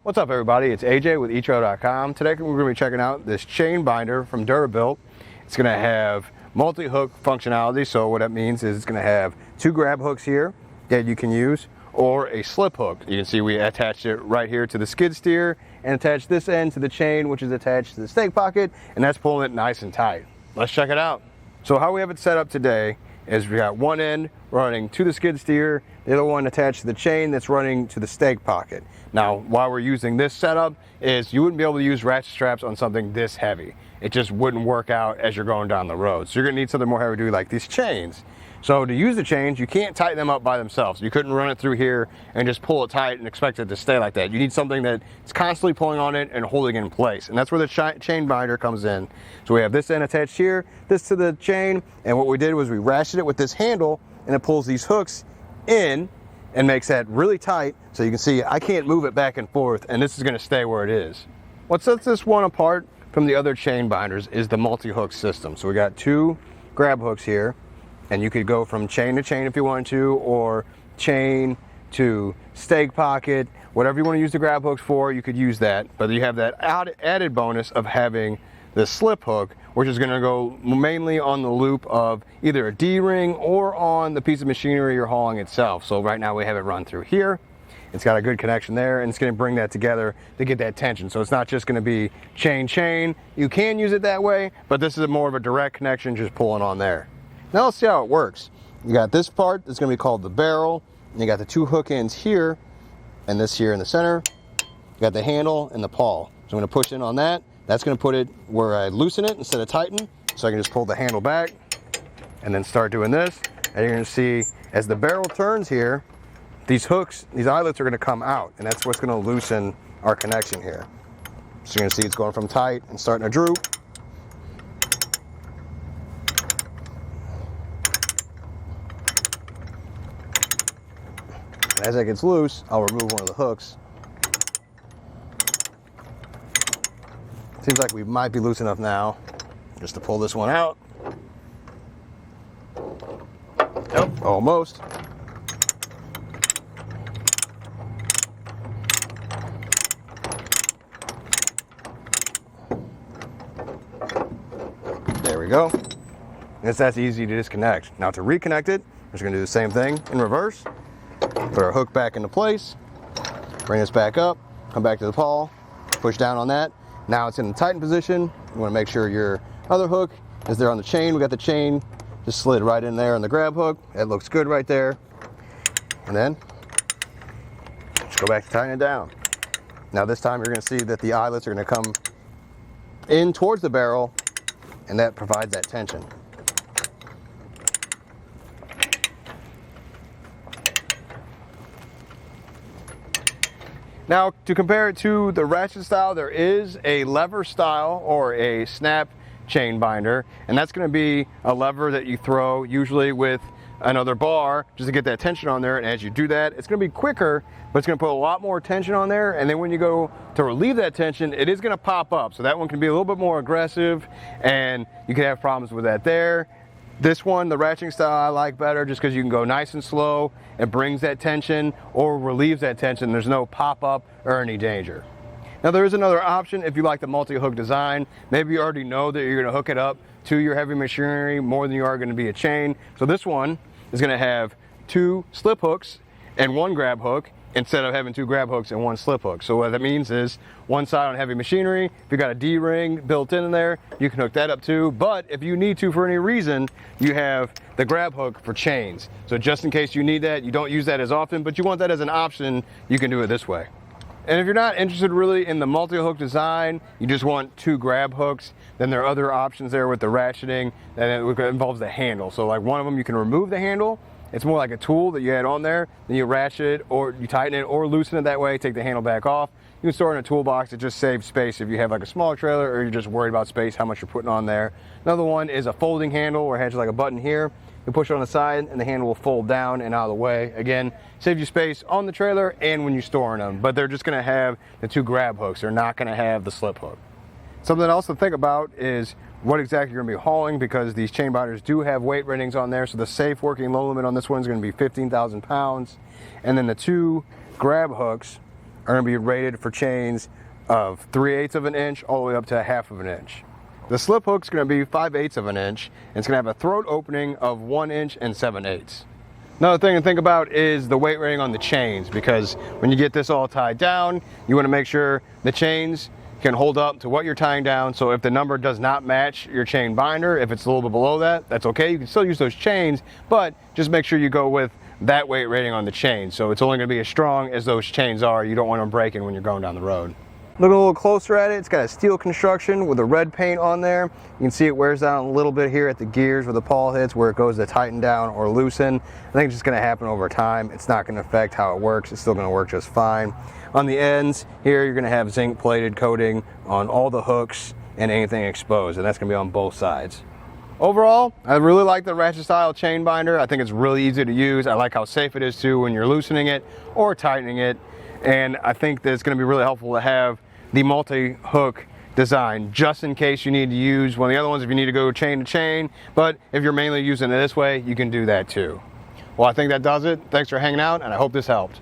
What's up everybody, it's AJ with etrailer.com. Today we're going to be checking out this chain binder from Durabilt. It's going to have multi-hook functionality, so what that means is it's going to have two grab hooks here that you can use, or a slip hook. You can see we attached it right here to the skid steer and attached this end to the chain, which is attached to the stake pocket, and that's pulling it nice and tight. Let's check it out. So how we have it set up today is we got one end running to the skid steer, the other one attached to the chain that's running to the stake pocket. Now, why we're using this setup is you wouldn't be able to use ratchet straps on something this heavy. It just wouldn't work out as you're going down the road. So you're gonna need something more heavy duty like these chains. So to use the chains, you can't tighten them up by themselves. You couldn't run it through here and just pull it tight and expect it to stay like that. You need something that's constantly pulling on it and holding it in place. And that's where the chain binder comes in. So we have this end attached here, this to the chain, and what we did was we ratcheted it with this handle, and it pulls these hooks in and makes that really tight. So you can see I can't move it back and forth, and this is gonna stay where it is. What sets this one apart from the other chain binders is the multi-hook system. So we got two grab hooks here, and you could go from chain to chain if you wanted to, or chain to stake pocket, whatever you want to use the grab hooks for, you could use that. But you have that added bonus of having the slip hook, which is going to go mainly on the loop of either a D-ring or on the piece of machinery you're hauling itself. So right now we have it run through here. It's got a good connection there, and it's going to bring that together to get that tension. So it's not just going to be chain. You can use it that way, but this is more of a direct connection, just pulling on there. Now let's see how it works. You got this part that's going to be called the barrel, and you got the two hook ends here, and this here in the center. You got the handle and the pawl. So I'm going to push in on that. That's going to put it where I loosen it instead of tighten, so I can just pull the handle back and then start doing this. And you're going to see as the barrel turns here, these hooks, these eyelets are going to come out, and that's what's going to loosen our connection here. So you're going to see it's going from tight and starting to droop. And as that gets loose, I'll remove one of the hooks. Seems like we might be loose enough now just to pull this one out. Yep, almost. There we go. And that's easy to disconnect. Now to reconnect it, we're just going to do the same thing in reverse. Put our hook back into place, bring this back up, come back to the pawl, push down on that. Now it's in the tightened position. You want to make sure your other hook is there on the chain. We got the chain just slid right in there on the grab hook. It looks good right there. And then just go back to tighten it down. Now this time you're going to see that the eyelets are going to come in towards the barrel, and that provides that tension. Now, to compare it to the ratchet style, there is a lever style or a snap chain binder, and that's going to be a lever that you throw usually with another bar just to get that tension on there. And as you do that, it's going to be quicker, but it's going to put a lot more tension on there. And then when you go to relieve that tension, it is going to pop up. So that one can be a little bit more aggressive, and you can have problems with that there. This one, the ratcheting style, I like better just because you can go nice and slow. It brings that tension or relieves that tension. There's no pop-up or any danger. Now there is another option if you like the multi-hook design. Maybe you already know that you're going to hook it up to your heavy machinery more than you are going to be a chain. So this one is going to have two slip hooks and one grab hook, instead of having two grab hooks and one slip hook. So what that means is one side on heavy machinery, if you got a D-ring built in there, you can hook that up too. But if you need to for any reason, you have the grab hook for chains. So just in case you need that, you don't use that as often, but you want that as an option, you can do it this way. And if you're not interested really in the multi-hook design, you just want two grab hooks, then there are other options there with the ratcheting that involves the handle. So like one of them, you can remove the handle. It's more like a tool that you add on there, then you ratchet it or you tighten it or loosen it that way, take the handle back off. You can store it in a toolbox. It just saves space if you have like a smaller trailer or you're just worried about space, how much you're putting on there. Another one is a folding handle where it has like a button here. You push it on the side and the handle will fold down and out of the way. Again, saves you space on the trailer and when you're storing them, but they're just gonna have the two grab hooks. They're not gonna have the slip hook. Something else to think about is what exactly you're going to be hauling, because these chain binders do have weight ratings on there. So the safe working load limit on this one is going to be 15,000 pounds. And then the two grab hooks are going to be rated for chains of 3/8 of an inch all the way up to 1/2 of an inch. The slip hook is going to be 5/8 of an inch, and it's going to have a throat opening of 1 inch and 7/8. Another thing to think about is the weight rating on the chains, because when you get this all tied down, you want to make sure the chains can hold up to what you're tying down. So if the number does not match your chain binder, if it's a little bit below that, that's okay. You can still use those chains, but just make sure you go with that weight rating on the chain. So it's only going to be as strong as those chains are. You don't want them breaking when you're going down the road. Looking a little closer at it, it's got a steel construction with a red paint on there. You can see it wears down a little bit here at the gears where the pawl hits, where it goes to tighten down or loosen. I think it's just going to happen over time. It's not going to affect how it works. It's still going to work just fine. On the ends here, you're going to have zinc plated coating on all the hooks and anything exposed, and that's going to be on both sides. Overall, I really like the ratchet style chain binder. I think it's really easy to use. I like how safe it is too when you're loosening it or tightening it. And I think that it's going to be really helpful to have the multi-hook design just in case you need to use one of the other ones if you need to go chain to chain. But if you're mainly using it this way, you can do that too. Well, I think that does it. Thanks for hanging out, and I hope this helped.